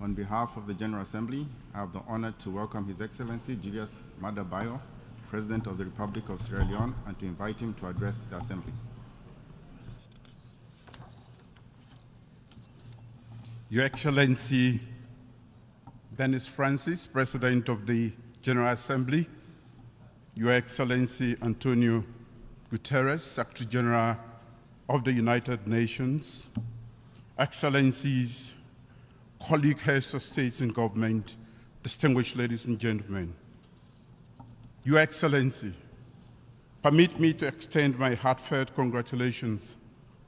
On behalf of the General Assembly, I have the honor to welcome His Excellency Julius Maada, President of the Republic of Sierra Leone, and to invite him to address the Assembly. Your Excellency Dennis Francis, President of the General Assembly, Your Excellency Antonio Guterres, Secretary General of the United Nations, Excellencies, colleague heads of states and government, distinguished ladies and gentlemen. Your Excellency, permit me to extend my heartfelt congratulations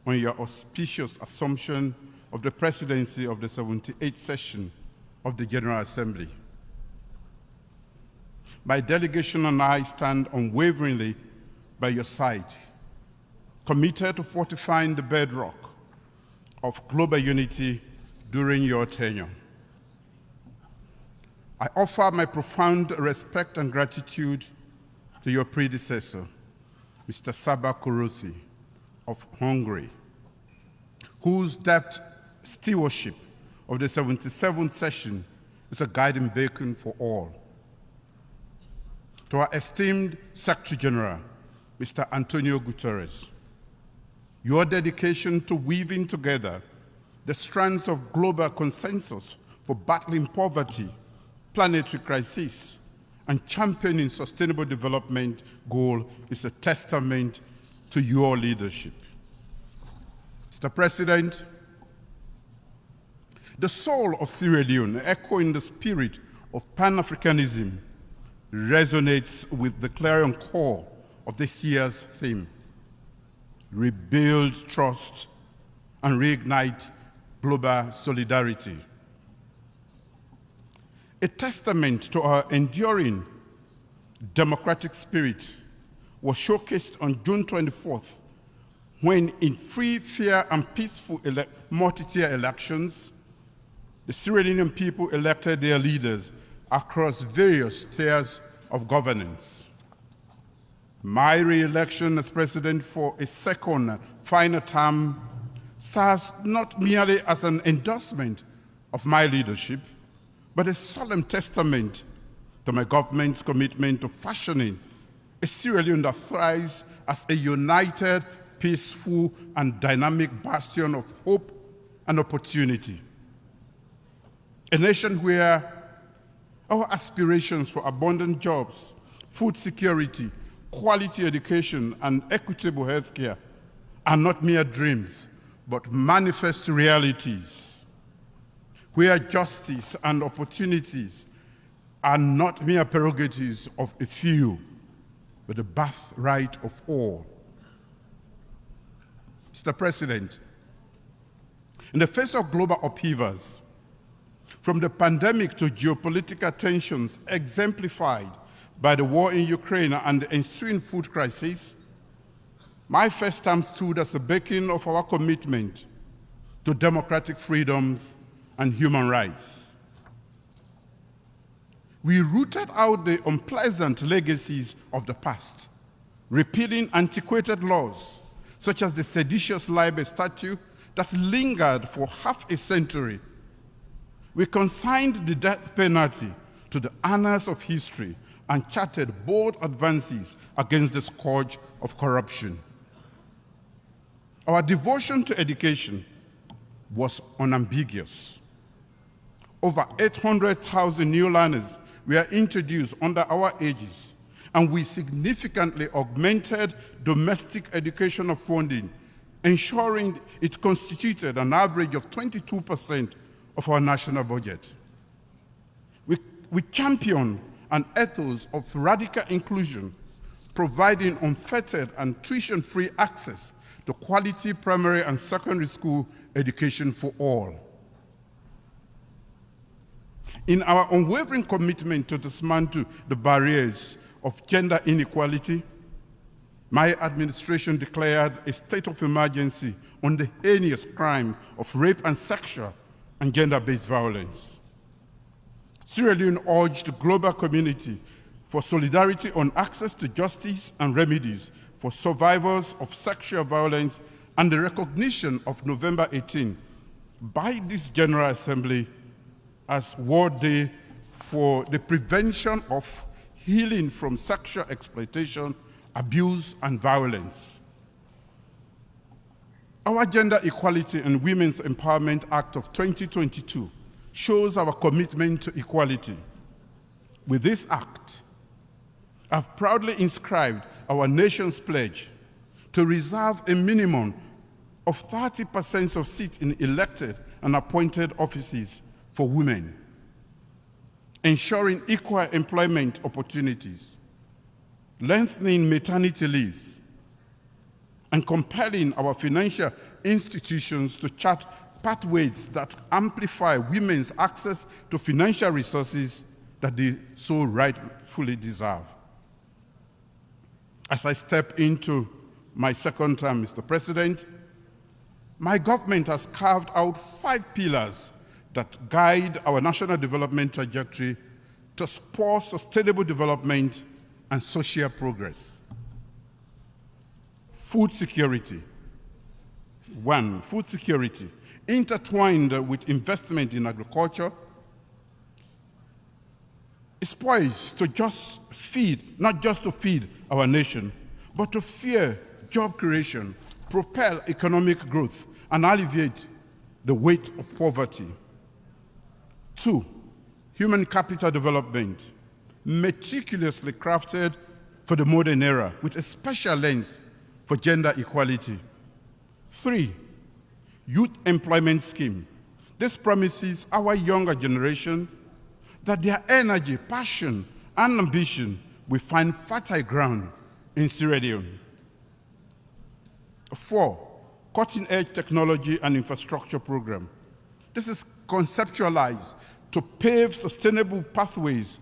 on your auspicious assumption of the presidency of the 78th session of the General Assembly. My delegation and I stand unwaveringly by your side, committed to fortifying the bedrock of global unity during your tenure. I offer my profound respect and gratitude to your predecessor, Mr. Saba Kurusi of Hungary, whose deft stewardship of the 77th session is a guiding beacon for all. To our esteemed Secretary General, Mr. Antonio Guterres, your dedication to weaving together the strands of global consensus for battling poverty, planetary crisis, and championing sustainable development goal is a testament to your leadership. Mr. President, the soul of Sierra Leone, echoing the spirit of Pan-Africanism, resonates with the clarion call of this year's theme: rebuild trust and reignite global solidarity. A testament to our enduring democratic spirit was showcased on June 24th, when in free, fair, and peaceful multi-tier elections, the Sierra Leonean people elected their leaders across various tiers of governance. My re-election as president for a second final term serves not merely as an endorsement of my leadership, but a solemn testament to my government's commitment to fashioning a Sierra Leone that thrives as a united, peaceful, and dynamic bastion of hope and opportunity. A nation where our aspirations for abundant jobs, food security, quality education, and equitable healthcare are not mere dreams, but manifest realities, where justice and opportunities are not mere prerogatives of a few, but the birthright of all. Mr. President, in the face of global upheavals, from the pandemic to geopolitical tensions exemplified by the war in Ukraine and the ensuing food crisis, my first term stood as a beacon of our commitment to democratic freedoms and human rights. We rooted out the unpleasant legacies of the past, repealing antiquated laws such as the seditious libel statute that lingered for half a century. We consigned the death penalty to the annals of history and charted bold advances against the scourge of corruption. Our devotion to education was unambiguous. Over 800,000 new learners were introduced under our aegis, and we significantly augmented domestic educational funding, ensuring it constituted an average of 22% of our national budget. We championed an ethos of radical inclusion, providing unfettered and tuition-free access to quality primary and secondary school education for all. In our unwavering commitment to dismantle the barriers of gender inequality, my administration declared a state of emergency on the heinous crime of rape and sexual and gender-based violence. Sierra Leone urged the global community for solidarity on access to justice and remedies for survivors of sexual violence and the recognition of November 18 by this General Assembly as World Day for the prevention of healing from sexual exploitation, abuse, and violence. Our Gender Equality and Women's Empowerment Act of 2022 shows our commitment to equality. With this act, I've proudly inscribed our nation's pledge to reserve a minimum of 30% of seats in elected and appointed offices for women, ensuring equal employment opportunities, lengthening maternity leaves, and compelling our financial institutions to chart pathways that amplify women's access to financial resources that they so rightfully deserve. As I step into my second term, Mr. President, my government has carved out 5 pillars that guide our national development trajectory to spur sustainable development and social progress. Food security. 1, food security, intertwined with investment in agriculture, is poised to not just to feed our nation, but to fuel job creation, propel economic growth, and alleviate the weight of poverty. 2, human capital development, meticulously crafted for the modern era with a special lens for gender equality. 3, youth employment scheme. This promises our younger generation that their energy, passion, and ambition will find fertile ground in Sierra Leone. 4, cutting-edge technology and infrastructure program. This is conceptualized to pave sustainable pathways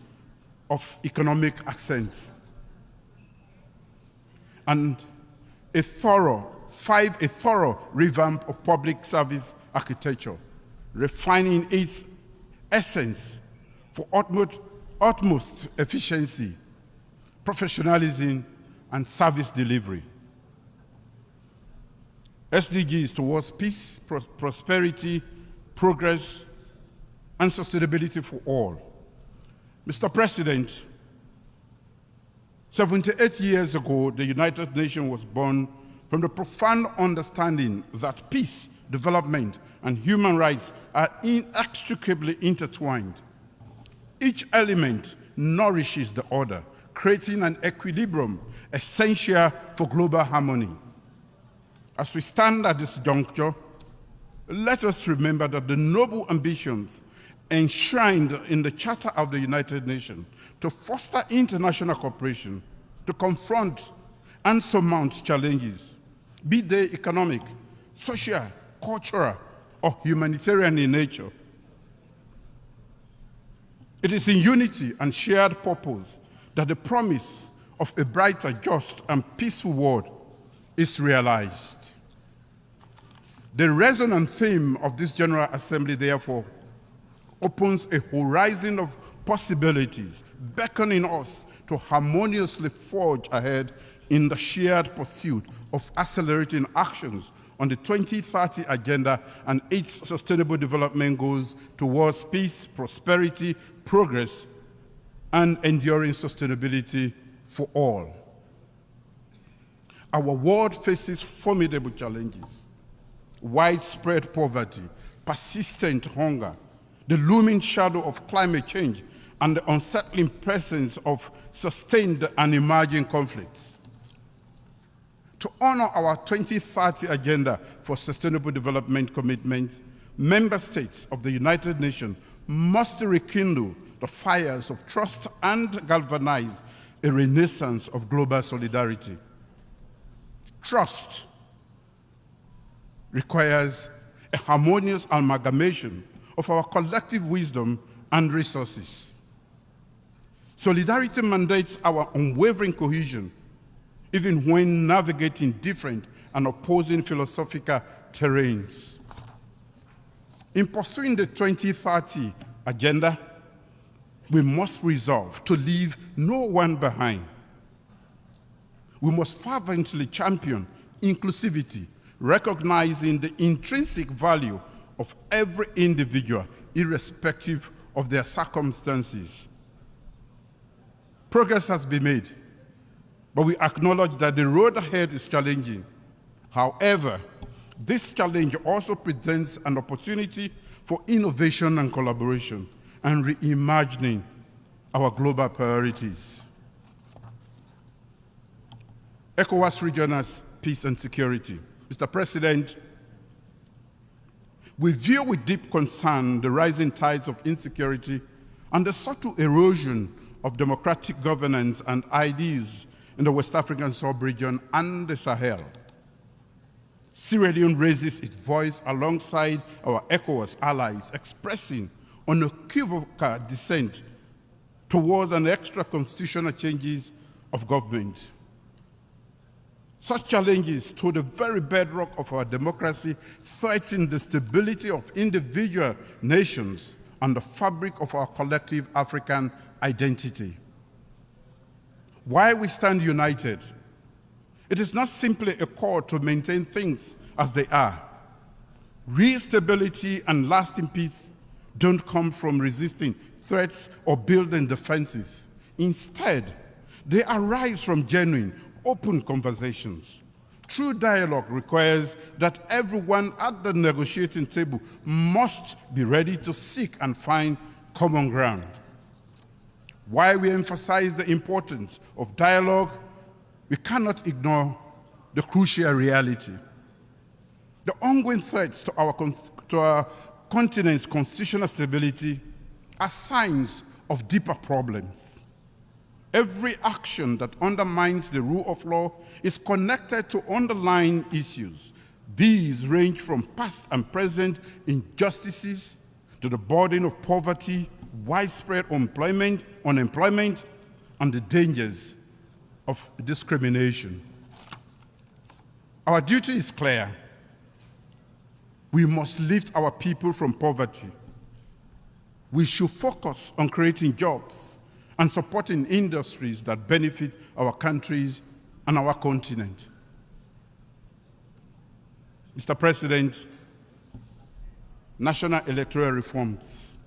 of economic ascent. And a thorough revamp of public service architecture, refining its essence for utmost efficiency, professionalism, and service delivery. SDGs towards peace, prosperity, progress, and sustainability for all. Mr. President, 78 years ago, the United Nations was born from the profound understanding that peace, development, and human rights are inextricably intertwined. Each element nourishes the other, creating an equilibrium essential for global harmony. As we stand at this juncture, let us remember that the noble ambitions enshrined in the Charter of the United Nations to foster international cooperation, to confront and surmount challenges, be they economic, social, cultural, or humanitarian in nature. It is in unity and shared purpose that the promise of a brighter, just, and peaceful world is realized. The resonant theme of this General Assembly, therefore, opens a horizon of possibilities, beckoning us to harmoniously forge ahead in the shared pursuit of accelerating actions on the 2030 Agenda and its sustainable development goals towards peace, prosperity, progress, and enduring sustainability for all. Our world faces formidable challenges: widespread poverty, persistent hunger, the looming shadow of climate change, and the unsettling presence of sustained and emerging conflicts. To honor our 2030 Agenda for Sustainable Development commitments, member states of the United Nations must rekindle the fires of trust and galvanize a renaissance of global solidarity. Trust requires a harmonious amalgamation of our collective wisdom and resources. Solidarity mandates our unwavering cohesion, even when navigating different and opposing philosophical terrains. In pursuing the 2030 Agenda, we must resolve to leave no one behind. We must fervently champion inclusivity, recognizing the intrinsic value of every individual, irrespective of their circumstances. Progress has been made, but we acknowledge that the road ahead is challenging. However, this challenge also presents an opportunity for innovation and collaboration and reimagining our global priorities. ECOWAS regional peace and security. Mr. President, we view with deep concern the rising tides of insecurity and the subtle erosion of democratic governance and ideas in the West African sub-region and the Sahel. Sierra Leone raises its voice alongside our ECOWAS allies, expressing unequivocal dissent towards an extra-constitutional changes of government. Such challenges to the very bedrock of our democracy threaten the stability of individual nations and the fabric of our collective African identity. Why we stand united? It is not simply a call to maintain things as they are. Real stability and lasting peace don't come from resisting threats or building defenses. Instead, they arise from genuine, open conversations. True dialogue requires that everyone at the negotiating table must be ready to seek and find common ground. While we emphasize the importance of dialogue, we cannot ignore the crucial reality. The ongoing threats to our continent's constitutional stability are signs of deeper problems. Every action that undermines the rule of law is connected to underlying issues. These range from past and present injustices to the burden of poverty, widespread unemployment, and the dangers of discrimination. Our duty is clear. We must lift our people from poverty. We should focus on creating jobs and supporting industries that benefit our countries and our continent. Mr. President, national electoral reforms.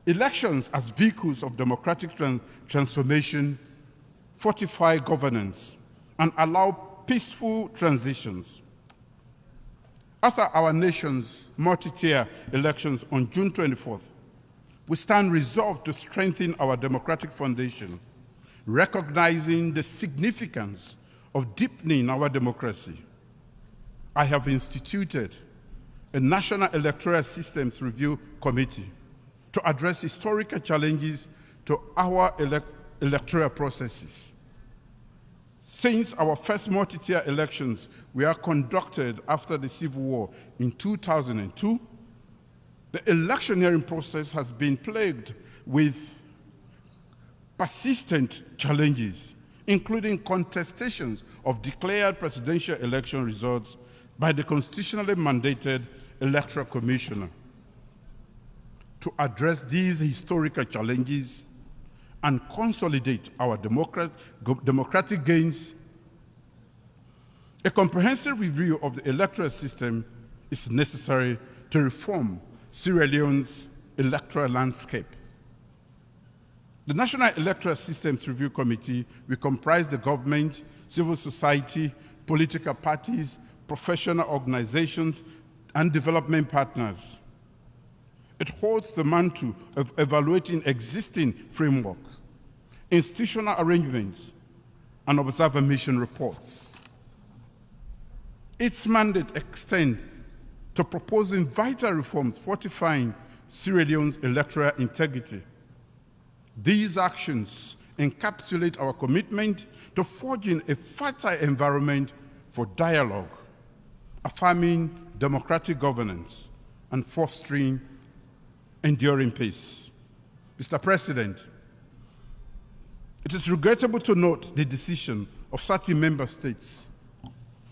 Elections as vehicles of democratic transformation fortify governance and allow peaceful transitions. After our nation's multi-tier elections on June 24th, we stand resolved to strengthen our democratic foundation, recognizing the significance of deepening our democracy. I have instituted a National Electoral Systems Review Committee to address historical challenges to our electoral processes. Since our first multi-tier elections were conducted after the Civil War in 2002, the electioneering process has been plagued with persistent challenges, including contestations of declared presidential election results by the constitutionally mandated Electoral Commissioner. To address these historical challenges and consolidate our democratic gains, a comprehensive review of the electoral system is necessary to reform Sierra Leone's electoral landscape. The National Electoral Systems Review Committee will comprise the government, civil society, political parties, professional organizations, and development partners. It holds the mantle of evaluating existing frameworks, institutional arrangements, and observer mission reports. Its mandate extends to proposing vital reforms fortifying Sierra Leone's electoral integrity. These actions encapsulate our commitment to forging a fertile environment for dialogue, affirming democratic governance, and fostering enduring peace. Mr. President, it is regrettable to note the decision of certain member states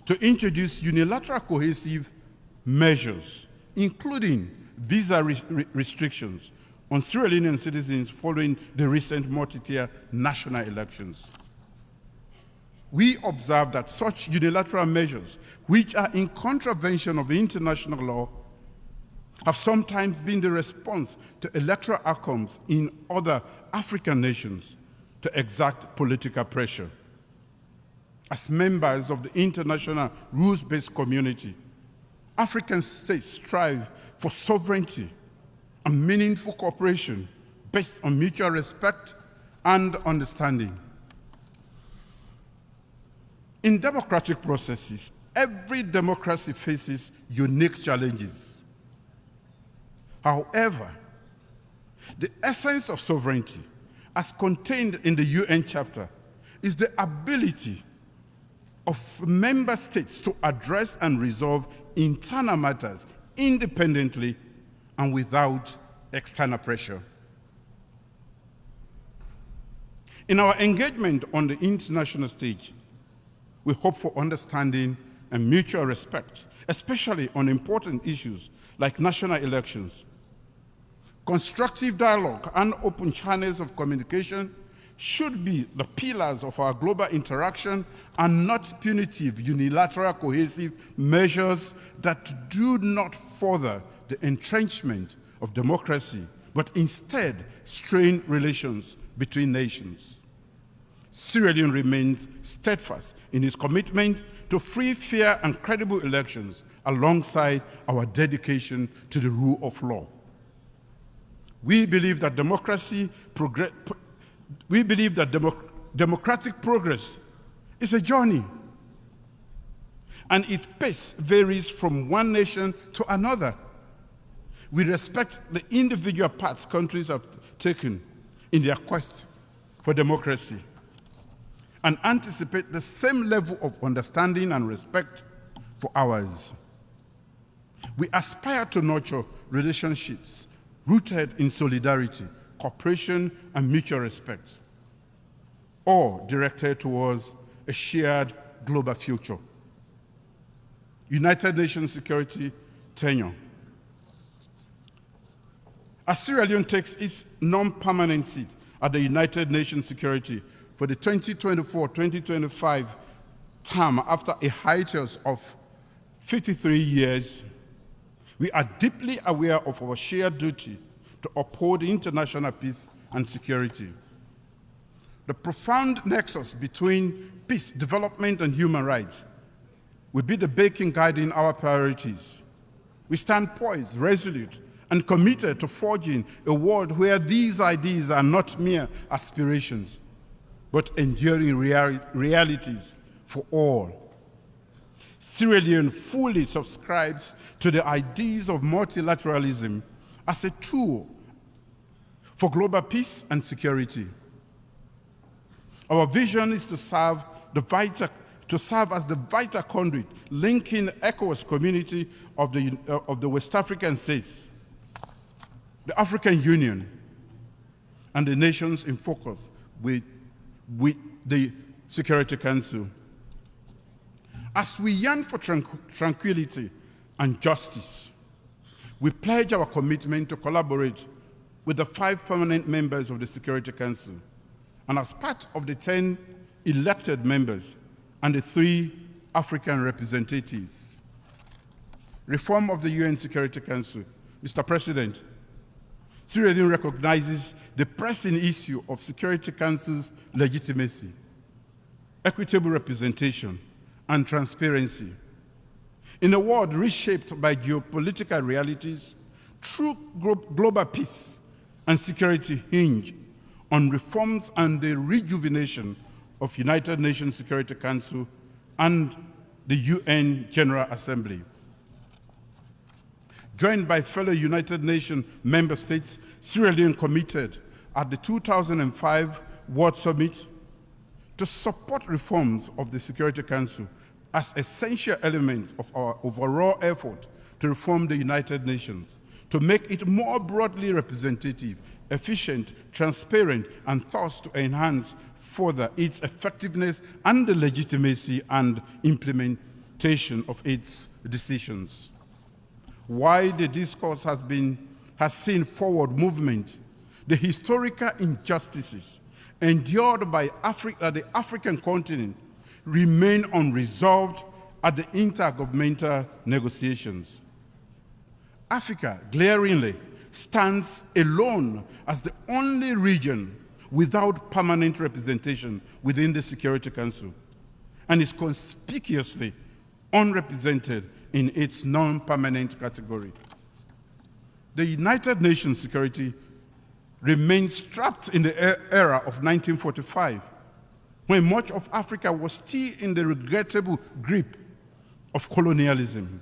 to introduce unilateral cohesive measures, including visa restrictions on Sierra Leonean citizens following the recent multi-tier national elections. We observe that such unilateral measures, which are in contravention of international law, have sometimes been the response to electoral outcomes in other African nations to exert political pressure. As members of the international rules-based community, African states strive for sovereignty and meaningful cooperation based on mutual respect and understanding. In democratic processes, every democracy faces unique challenges. However, the essence of sovereignty, as contained in the UN Charter, is the ability of member states to address and resolve internal matters independently and without external pressure. In our engagement on the international stage, we hope for understanding and mutual respect, especially on important issues like national elections. Constructive dialogue and open channels of communication should be the pillars of our global interaction and not punitive, unilateral, cohesive measures that do not further the entrenchment of democracy, but instead strain relations between nations. Sierra Leone remains steadfast in its commitment to free, fair, and credible elections alongside our dedication to the rule of law. We believe that democratic progress is a journey, and its pace varies from one nation to another. We respect the individual paths countries have taken in their quest for democracy and anticipate the same level of understanding and respect for ours. We aspire to nurture relationships rooted in solidarity, cooperation, and mutual respect, all directed towards a shared global future. United Nations Security Tenure. As Sierra Leone takes its non-permanent seat at the United Nations Security for the 2024-2025 term after a hiatus of 53 years, we are deeply aware of our shared duty to uphold international peace and security. The profound nexus between peace, development, and human rights will be the beacon guiding our priorities. We stand poised, resolute, and committed to forging a world where these ideas are not mere aspirations, but enduring realities for all. Sierra Leone fully subscribes to the ideas of multilateralism as a tool for global peace and security. Our vision is to serve as the vital conduit linking the ECOWAS community of the West African states, the African Union, and the nations in focus with the Security Council. As we yearn for tranquility and justice, we pledge our commitment to collaborate with the 5 permanent members of the Security Council, and as part of the 10 elected members and the 3 African representatives. Reform of the UN Security Council. Mr. President, Sierra Leone recognizes the pressing issue of Security Council's legitimacy, equitable representation, and transparency. In a world reshaped by geopolitical realities, true global peace and security hinge on reforms and the rejuvenation of United Nations Security Council and the UN General Assembly. Joined by fellow United Nations member states, Sierra Leone committed at the 2005 World Summit to support reforms of the Security Council as essential elements of our overall effort to reform the United Nations, to make it more broadly representative, efficient, transparent, and thus to enhance further its effectiveness and the legitimacy and implementation of its decisions. While the discourse has seen forward movement, the historical injustices endured by the African continent remain unresolved at the intergovernmental negotiations. Africa, glaringly, stands alone as the only region without permanent representation within the Security Council and is conspicuously unrepresented in its non-permanent category. The United Nations security remains trapped in the era of 1945, when much of Africa was still in the regrettable grip of colonialism.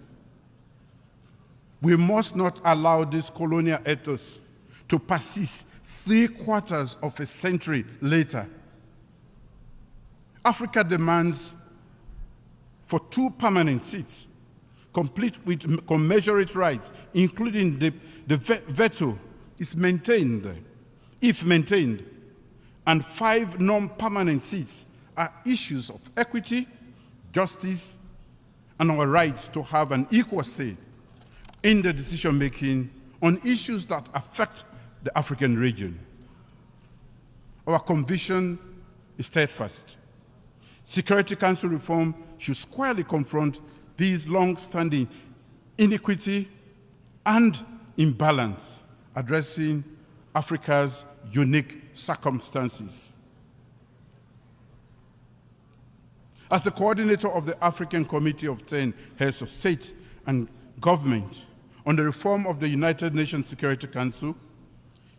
We must not allow this colonial ethos to persist 3/4 of a century later. Africa demands for 2 permanent seats, complete with commensurate rights, including the veto, is maintained, if maintained, and 5 non-permanent seats are issues of equity, justice, and our right to have an equal say in the decision-making on issues that affect the African region. Our conviction is steadfast. Security Council reform should squarely confront these long-standing inequity and imbalance, addressing Africa's unique circumstances. As the coordinator of the African Committee of 10 Heads of State and Government on the reform of the United Nations Security Council,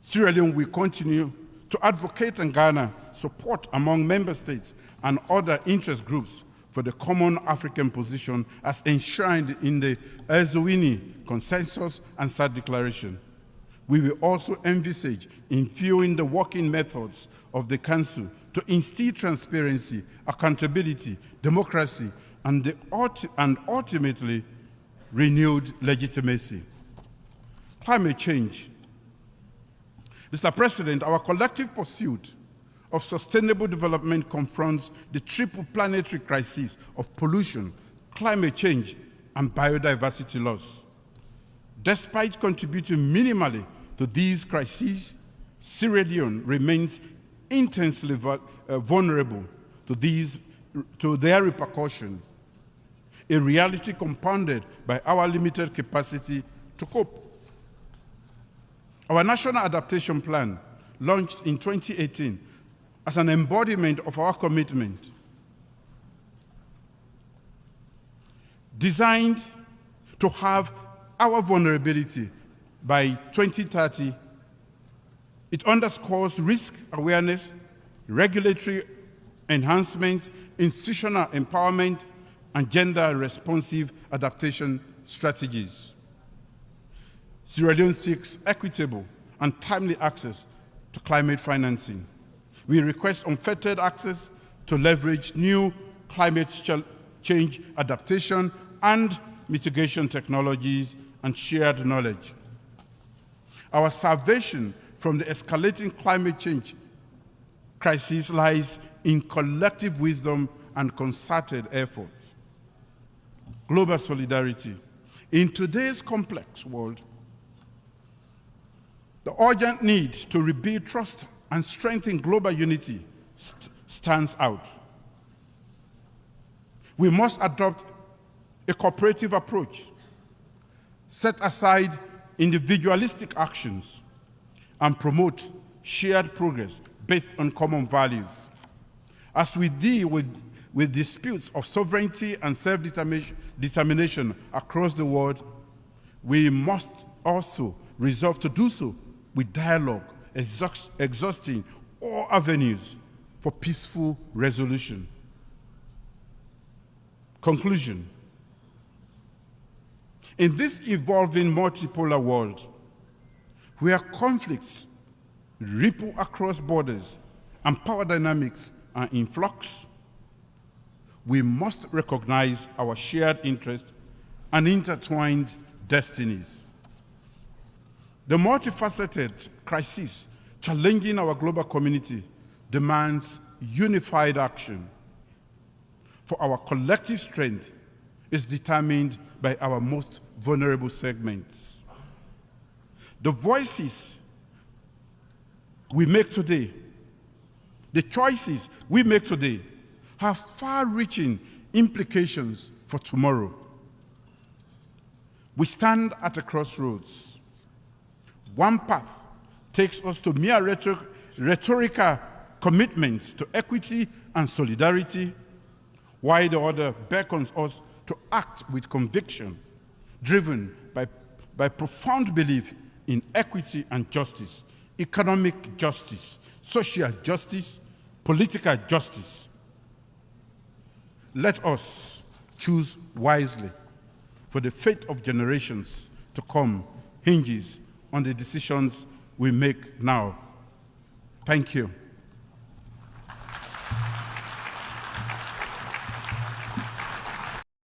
Sierra Leone will continue to advocate and garner support among member states and other interest groups for the common African position as enshrined in the Eswini Consensus and SADC Declaration. We will also envisage infusing the working methods of the Council to instill transparency, accountability, democracy, and ultimately renewed legitimacy. Climate change. Mr. President, our collective pursuit of sustainable development confronts the triple planetary crises of pollution, climate change, and biodiversity loss. Despite contributing minimally to these crises, Sierra Leone remains intensely vulnerable to their repercussion, a reality compounded by our limited capacity to cope. Our National Adaptation Plan, launched in 2018 as an embodiment of our commitment, designed to have our vulnerability by 2030, it underscores risk awareness, regulatory enhancement, institutional empowerment, and gender-responsive adaptation strategies. Sierra Leone seeks equitable and timely access to climate financing. We request unfettered access to leverage new climate change adaptation and mitigation technologies and shared knowledge. Our salvation from the escalating climate change crisis lies in collective wisdom and concerted efforts. Global solidarity. In today's complex world, the urgent need to rebuild trust and strengthen global unity stands out. We must adopt a cooperative approach, set aside individualistic actions, and promote shared progress based on common values. As we deal with disputes of sovereignty and self-determination across the world, we must also resolve to do so with dialogue, exhausting all avenues for peaceful resolution. Conclusion. In this evolving multipolar world, where conflicts ripple across borders and power dynamics are in flux, we must recognize our shared interests and intertwined destinies. The multifaceted crisis challenging our global community demands unified action. For our collective strength is determined by our most vulnerable segments. The voices we make today, the choices we make today, have far-reaching implications for tomorrow. We stand at a crossroads. One path takes us to mere rhetorical commitments to equity and solidarity, while the other beckons us to act with conviction, driven by profound belief in equity and justice, economic justice, social justice, political justice. Let us choose wisely, for the fate of generations to come hinges on the decisions we make now. Thank you.